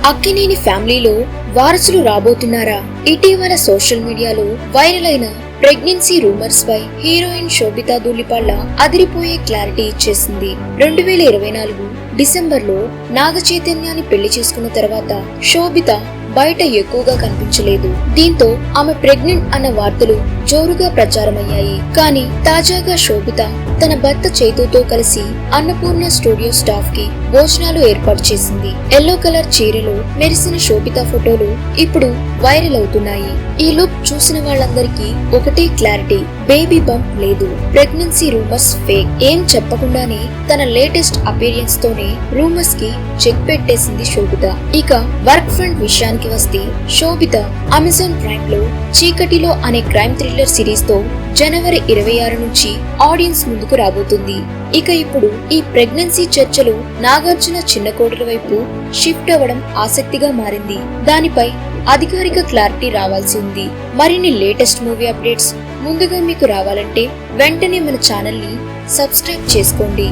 అక్కినేని ఫ్యామిలీలో వారసులు రాబోతున్నారా? ఇటీవల సోషల్ మీడియాలో వైరల్ అయిన ప్రెగ్నెన్సీ రూమర్స్ పై హీరోయిన్ శోభితా ధూళిపాళ్ల అదిరిపోయే క్లారిటీ ఇచ్చేసింది. 2024 డిసెంబర్లో నాగ చైతన్యాన్ని పెళ్లి చేసుకున్న తర్వాత శోభిత బయట ఎక్కువగా కనిపించలేదు. దీంతో ఆమె ప్రెగ్నెంట్ అన్న వార్తలు జోరుగా ప్రచారమయ్యాయి. కానీ తాజాగా శోభిత తన భర్త చైతుతో కలిసి అన్నపూర్ణ స్టూడియో స్టాఫ్ కి భోజనాలు ఏర్పాటు చేసింది. ఎల్లో కలర్ చీరలో మెరిసిన శోభిత ఫోటోలు ఇప్పుడు వైరల్ అవుతున్నాయి. ఈ లుక్ చూసిన వాళ్ళందరికీ ఒకటే క్లారిటీ, బేబీ బంప్ లేదు, ప్రెగ్నెన్సీ రూమర్స్ ఫేక్. ఏం చెప్పకుండానే తన లేటెస్ట్ అపీరియన్స్ తోనే రూమర్స్ కి చెక్ పెట్టేసింది శోభిత. ఇక వర్క్ ఫ్రంట్ విషయానికి వస్తే శోభిత అమెజాన్ ప్రైమ్ లో చీకటిలో అనే క్రైమ్ థ్రిల్లర్ సిరీస్ తో జనవరి 26 నుంచి ఆడియన్స్ ముందుకు రాబోతుంది. ఇక ఇప్పుడు ఈ ప్రెగ్నెన్సీ చర్చలు నాగార్జున చిన్న కోడల వైపు షిఫ్ట్ అవ్వడం ఆసక్తిగా మారింది. దానిపై అధికారిక క్లారిటీ రావాల్సి ఉంది. మరిన్ని లేటెస్ట్ మూవీ అప్డేట్స్ ముందుగా మీకు రావాలంటే వెంటనే మన ఛానల్ ని సబ్స్క్రైబ్ చేసుకోండి.